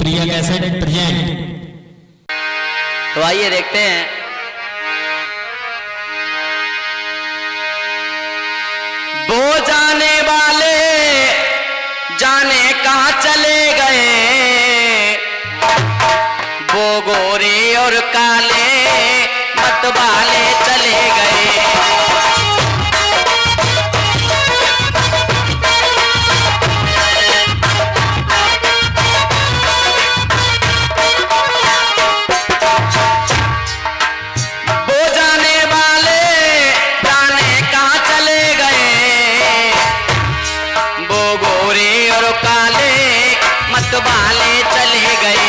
प्रिया cassette present. तो आइए देखते हैं वो जाने वाले जाने कहां चले गए, वो गोरे और काले मत वाले चले गए। वाले चले गए।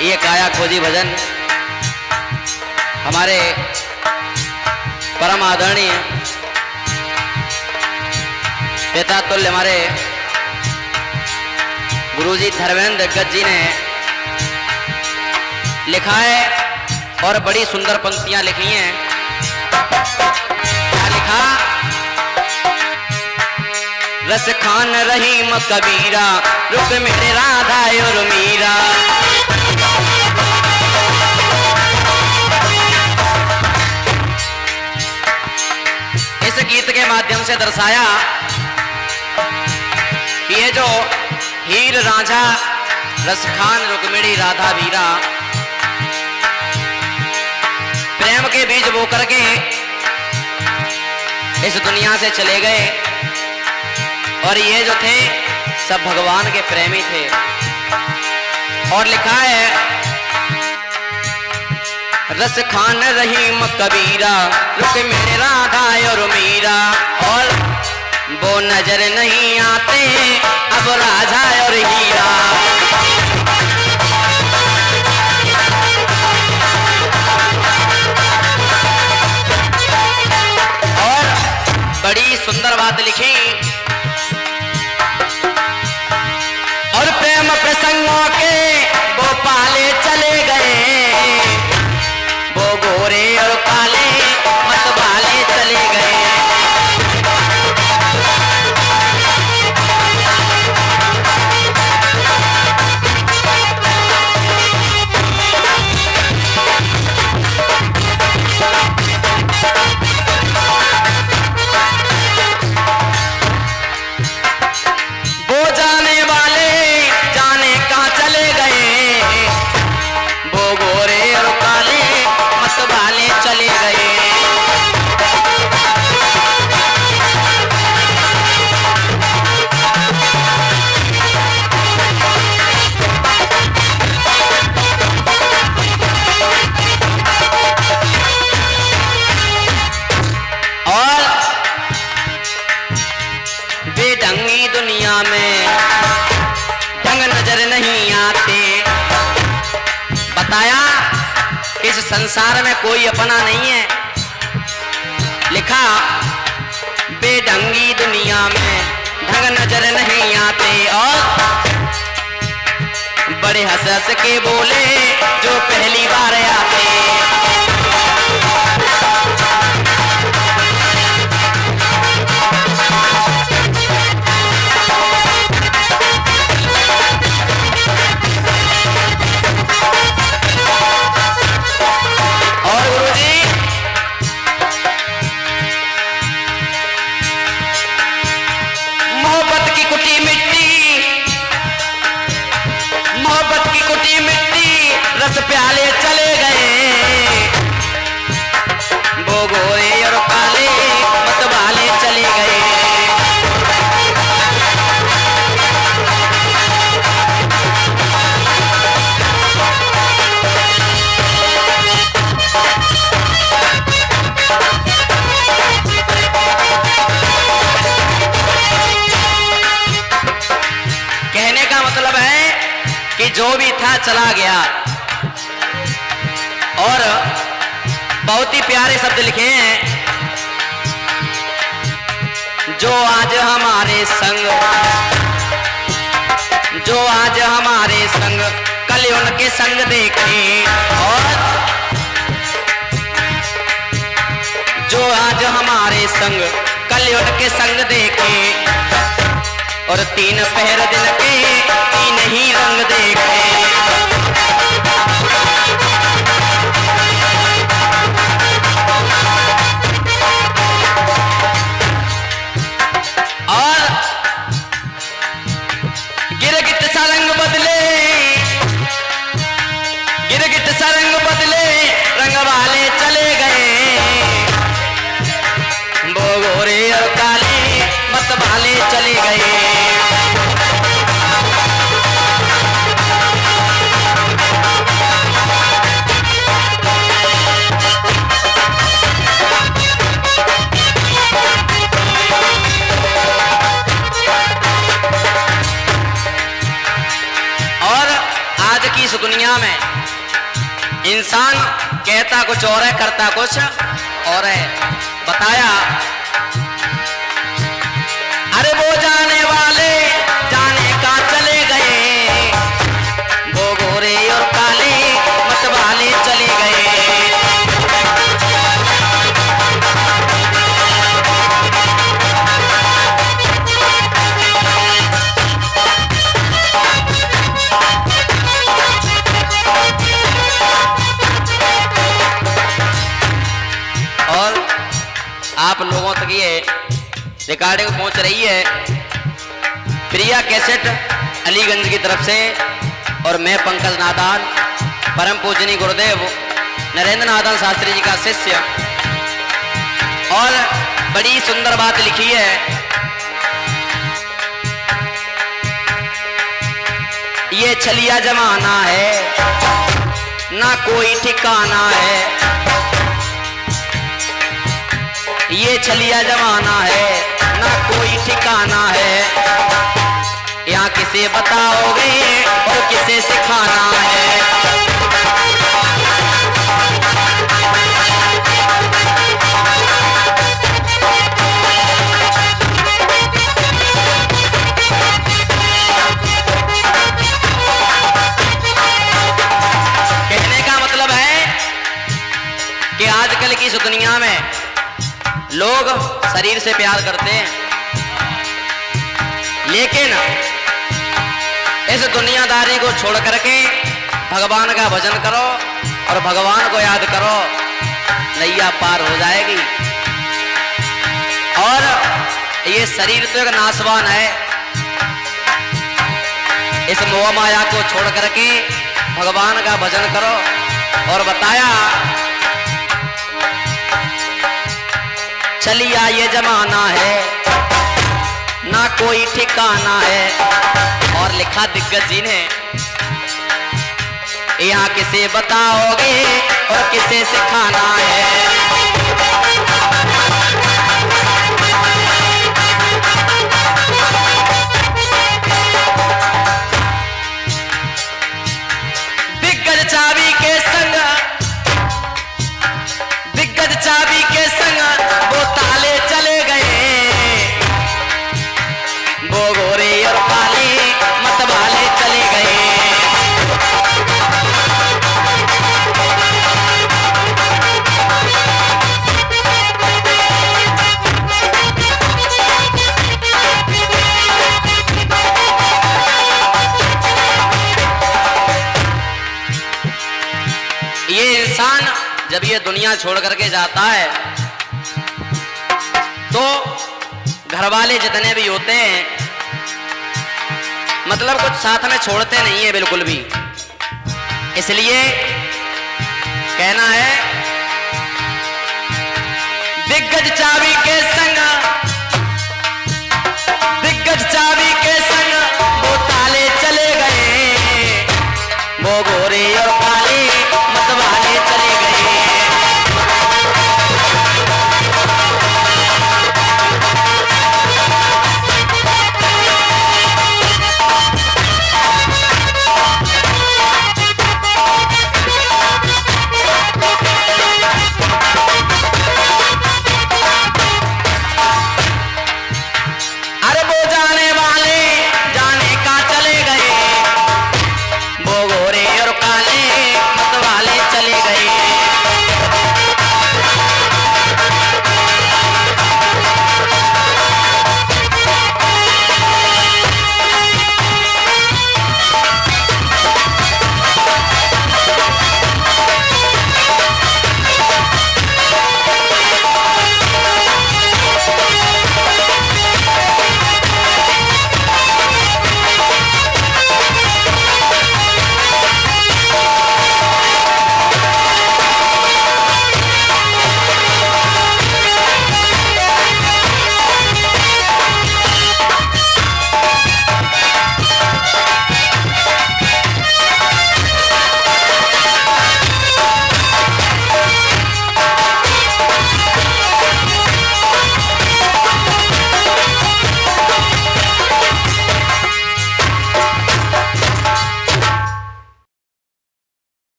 ये काया खोजी भजन हमारे परम आदरणीय पिता तुल्य हमारे गुरुजी धर्मेंद्र गज जी ने लिखा है और बड़ी सुंदर पंक्तियां लिखी हैं। क्या लिखा? रस खान रहीम कबीरा रुक मेरे राधा और मीरा। इस गीत के माध्यम से दर्शाया कि ये जो हीर रांझा रसखान रुक्मिणी राधा वीरा प्रेम के बीज बो करके इस दुनिया से चले गए और ये जो थे सब भगवान के प्रेमी थे। और लिखा है रसखान रहीम कबीरा रुक्मिणी राधा और मीरा। और वो नजर नहीं आते अब राजा और हीरा। और बड़ी सुंदर बात लिखी और प्रेम प्रसंगों के वो पाले चले गए, वो गोरे और काले मत वाले चले गए। दुनिया में ढंग नजर नहीं आते। बताया इस संसार में कोई अपना नहीं है। लिखा बेढंगी दुनिया में ढंग नजर नहीं आते। और बड़े हंस हंस के बोले जो पहली बार आते। रस प्याले चले गए, वो गोरे और काले मत वाले चले गए। कहने का मतलब है कि जो भी था चला गया। और बहुत ही प्यारे शब्द लिखे हैं, जो आज हमारे संग, जो आज हमारे संग कल उनके संग देखे, और जो आज हमारे संग कल उनके संग देखे, और 3 पहर दिन के 3 ही रंग देखे। और गिरगिट सा रंग बदले, गिरगिट सा रंग बदले, रंग वाले चले गए, वो गोरे और काले मत वाले चले गए। इस दुनिया में इंसान कहता कुछ और है, करता कुछ और है। बताया अरे वो जाने वाले जाने का चले गए, वो गोरे और काले मत वाले चले गए। आप लोगों तक ये रिकॉर्डिंग पहुंच रही है प्रिया कैसेट अलीगंज की तरफ से, और मैं पंकज नादान परम पूजनीय गुरुदेव नरेंद्र नादान शास्त्री जी का शिष्य। और बड़ी सुंदर बात लिखी है, ये छलिया जमाना है ना कोई ठिकाना है, ये छलिया जमाना है ना कोई ठिकाना है, यहाँ किसे बताओगे और किसे सिखाना है। कहने का मतलब है कि आजकल की इस दुनिया में लोग शरीर से प्यार करते हैं, लेकिन इस दुनियादारी को छोड़ करके भगवान का भजन करो और भगवान को याद करो, नैया पार हो जाएगी। और ये शरीर तो एक नाशवान है, इस मोह माया को छोड़ करके भगवान का भजन करो। और बताया चलिया ये जमाना है ना कोई ठिकाना है, और लिखा दिग्गज जी ने, यहाँ किसे बताओगे और किसे सिखाना है। दिग्गज चाबी के संग, दिग्गज चाबी के संग वो ताले चले गए, वो गोरे और काले मत वाले चले गए। ये इंसान जब ये दुनिया छोड़ करके जाता है तो घर वाले जितने भी होते हैं, मतलब कुछ साथ में छोड़ते नहीं है बिल्कुल भी। इसलिए कहना है दिग्गज चाबी के संग, दिग्गज चाबी